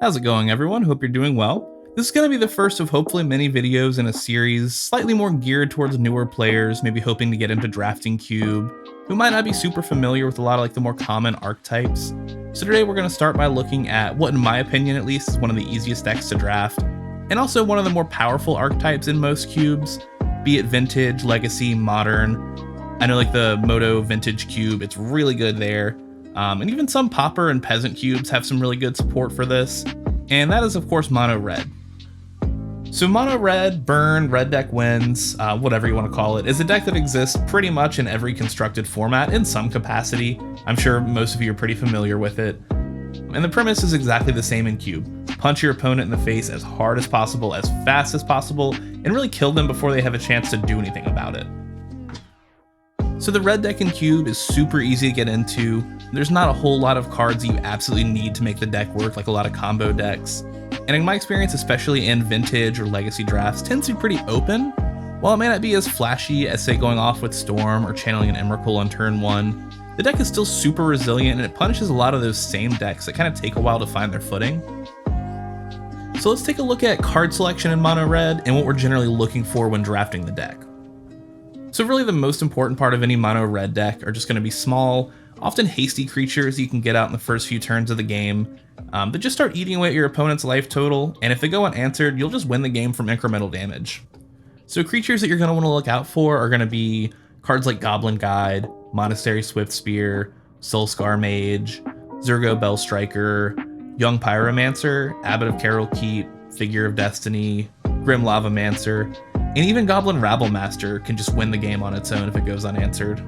How's it going, everyone? Hope you're doing well. This is going to be the first of hopefully many videos in a series slightly more geared towards newer players, maybe hoping to get into drafting Cube, who might not be super familiar with a lot of the more common archetypes. So today we're going to start by looking at what, in my opinion at least, is one of the easiest decks to draft, and also one of the more powerful archetypes in most cubes, be it Vintage, Legacy, Modern. I know the Moto Vintage Cube, it's really good there. And even some Pauper and Peasant cubes have some really good support for this, and that is of course Mono Red. So Mono Red, Burn, Red Deck Wins, whatever you want to call it, is a deck that exists pretty much in every constructed format in some capacity. I'm sure most of you are pretty familiar with it. And the premise is exactly the same in Cube. Punch your opponent in the face as hard as possible, as fast as possible, and really kill them before they have a chance to do anything about it. So the red deck in Cube is super easy to get into. There's not a whole lot of cards that you absolutely need to make the deck work, like a lot of combo decks. And in my experience, especially in Vintage or Legacy drafts, tends to be pretty open. While it may not be as flashy as, say, going off with Storm or channeling an Emrakul on turn 1, the deck is still super resilient and it punishes a lot of those same decks that kind of take a while to find their footing. So let's take a look at card selection in Mono Red and what we're generally looking for when drafting the deck. So really the most important part of any Mono Red deck are just going to be small, often hasty creatures you can get out in the first few turns of the game that just start eating away at your opponent's life total, and if they go unanswered, you'll just win the game from incremental damage. So creatures that you're going to want to look out for are going to be cards like Goblin Guide, Monastery Swiftspear, Soulscar Mage, Zurgo Bellstriker, Young Pyromancer, Abbot of Carol Keep, Figure of Destiny, Grim Lavamancer, and even Goblin Rabblemaster can just win the game on its own if it goes unanswered.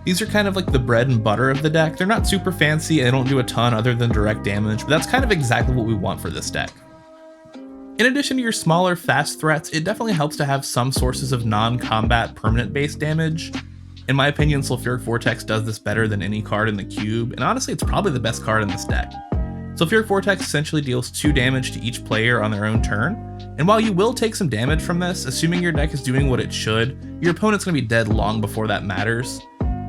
These are kind of like the bread and butter of the deck. They're not super fancy and they don't do a ton other than direct damage, but that's kind of exactly what we want for this deck. In addition to your smaller, fast threats, it definitely helps to have some sources of non-combat permanent based damage. In my opinion, Sulfuric Vortex does this better than any card in the cube, and honestly it's probably the best card in this deck. Sulfuric Vortex essentially deals 2 damage to each player on their own turn, and while you will take some damage from this, assuming your deck is doing what it should, your opponent's going to be dead long before that matters.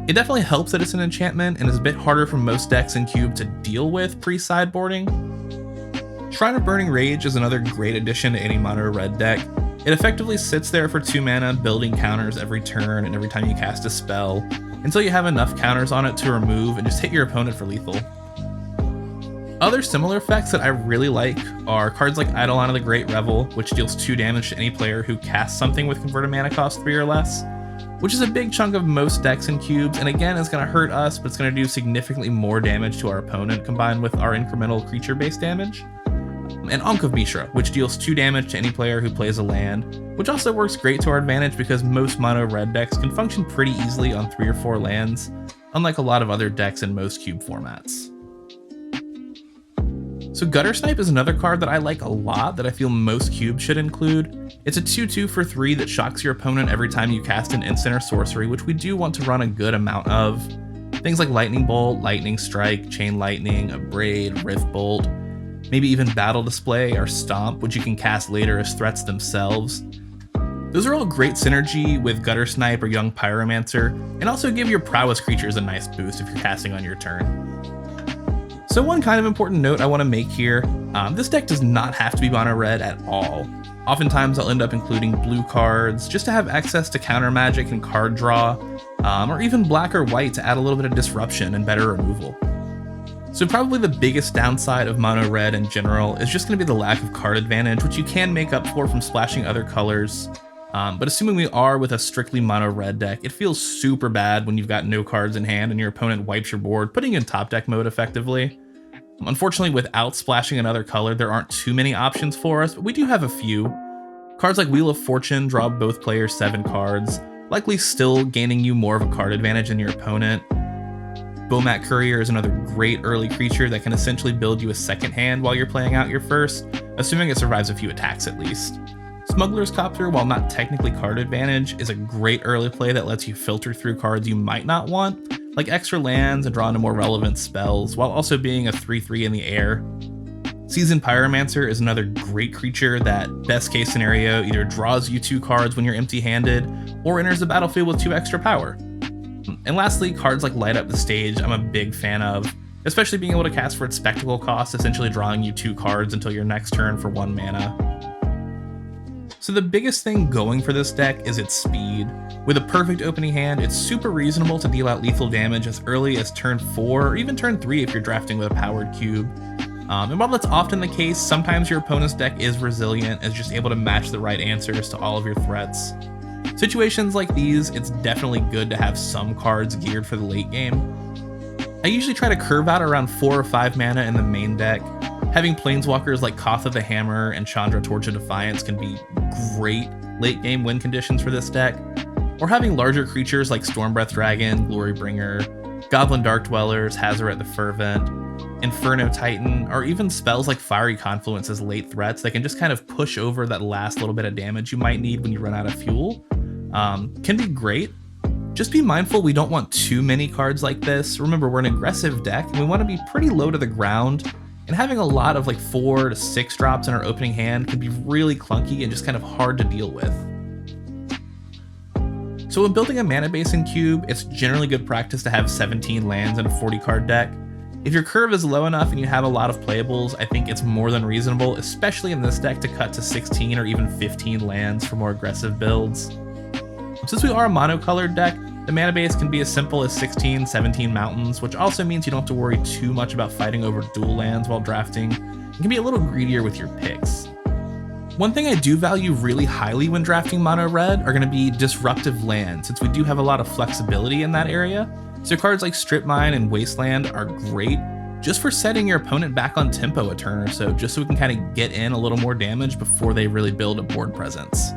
It definitely helps that it's an enchantment and is a bit harder for most decks in Cube to deal with pre-sideboarding. Shrine of Burning Rage is another great addition to any Mono Red deck. It effectively sits there for 2 mana, building counters every turn and every time you cast a spell, until you have enough counters on it to remove and just hit your opponent for lethal. Other similar effects that I really like are cards like Eidolon of the Great Revel, which deals 2 damage to any player who casts something with converted mana cost 3 or less, which is a big chunk of most decks in cubes, and again, it's going to hurt us, but it's going to do significantly more damage to our opponent combined with our incremental creature-based damage. And Ankh of Mishra, which deals 2 damage to any player who plays a land, which also works great to our advantage because most Mono Red decks can function pretty easily on 3 or 4 lands, unlike a lot of other decks in most cube formats. So Gutter Snipe is another card that I like a lot that I feel most cubes should include. It's a 2/2 for 3 that shocks your opponent every time you cast an instant or sorcery, which we do want to run a good amount of. Things like Lightning Bolt, Lightning Strike, Chain Lightning, Abrade, Rift Bolt, maybe even Battle Display or Stomp, which you can cast later as threats themselves. Those are all great synergy with Gutter Snipe or Young Pyromancer, and also give your prowess creatures a nice boost if you're casting on your turn. So one kind of important note I want to make here, this deck does not have to be Mono Red at all. Oftentimes I'll end up including blue cards just to have access to counter magic and card draw, or even black or white to add a little bit of disruption and better removal. So probably the biggest downside of Mono Red in general is just going to be the lack of card advantage, which you can make up for from splashing other colors. But assuming we are with a strictly Mono Red deck, it feels super bad when you've got no cards in hand and your opponent wipes your board, putting you in top deck mode effectively. Unfortunately, without splashing another color, there aren't too many options for us, but we do have a few. Cards like Wheel of Fortune draw both players 7 cards, likely still gaining you more of a card advantage than your opponent. Bomat Courier is another great early creature that can essentially build you a second hand while you're playing out your first, assuming it survives a few attacks at least. Smuggler's Copter, while not technically card advantage, is a great early play that lets you filter through cards you might not want, like extra lands and draw into more relevant spells, while also being a 3/3 in the air. Seasoned Pyromancer is another great creature that, best case scenario, either draws you 2 cards when you're empty-handed, or enters the battlefield with 2 extra power. And lastly, cards like Light Up the Stage I'm a big fan of. especially being able to cast for its spectacle cost, essentially drawing you 2 cards until your next turn for 1 mana. So the biggest thing going for this deck is its speed. With a perfect opening hand, it's super reasonable to deal out lethal damage as early as turn 4 or even turn 3 if you're drafting with a powered cube. And while that's often the case, sometimes your opponent's deck is resilient, as just able to match the right answers to all of your threats. Situations like these, it's definitely good to have some cards geared for the late game. I usually try to curve out around 4 or 5 mana in the main deck. Having planeswalkers like Kotha the Hammer and Chandra Torch of Defiance can be great late game win conditions for this deck, or having larger creatures like Stormbreath Dragon, Glorybringer, Goblin Dark Dwellers, Hazoret the Fervent, Inferno Titan, or even spells like Fiery Confluence as late threats that can just kind of push over that last little bit of damage you might need when you run out of fuel. Can be great. Just be mindful we don't want too many cards like this. Remember, we're an aggressive deck and we want to be pretty low to the ground, and having a lot of like 4 to 6 drops in our opening hand can be really clunky and just kind of hard to deal with. So when building a mana base in Cube, it's generally good practice to have 17 lands in a 40 card deck. If your curve is low enough and you have a lot of playables, I think it's more than reasonable, especially in this deck, to cut to 16 or even 15 lands for more aggressive builds. Since we are a monocolored deck, the mana base can be as simple as 16, 17 mountains, which also means you don't have to worry too much about fighting over dual lands while drafting. You can be a little greedier with your picks. One thing I do value really highly when drafting mono red are going to be disruptive lands, since we do have a lot of flexibility in that area. So cards like Strip Mine and Wasteland are great just for setting your opponent back on tempo a turn or so, just so we can kind of get in a little more damage before they really build a board presence.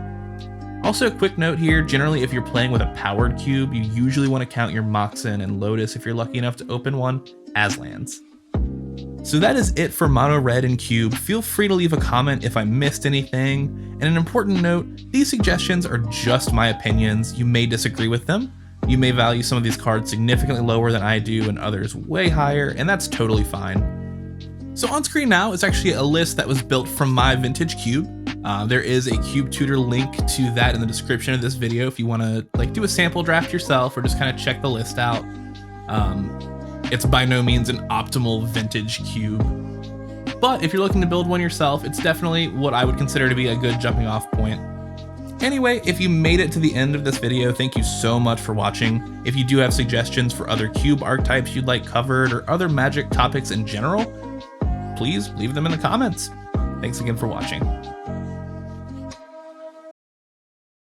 Also, a quick note here, generally if you're playing with a powered cube, you usually want to count your Moxen and Lotus, if you're lucky enough to open one, as lands. So that is it for Mono Red and Cube. Feel free to leave a comment if I missed anything. And an important note, these suggestions are just my opinions. You may disagree with them. You may value some of these cards significantly lower than I do and others way higher, and that's totally fine. So on screen now is actually a list that was built from my vintage cube. There is a Cube Tutor link to that in the description of this video if you want to like do a sample draft yourself or just kind of check the list out. It's by no means an optimal vintage cube, but if you're looking to build one yourself, it's definitely what I would consider to be a good jumping off point. Anyway, if you made it to the end of this video, thank you so much for watching. If you do have suggestions for other cube archetypes you'd like covered or other Magic topics in general, please leave them in the comments. Thanks again for watching.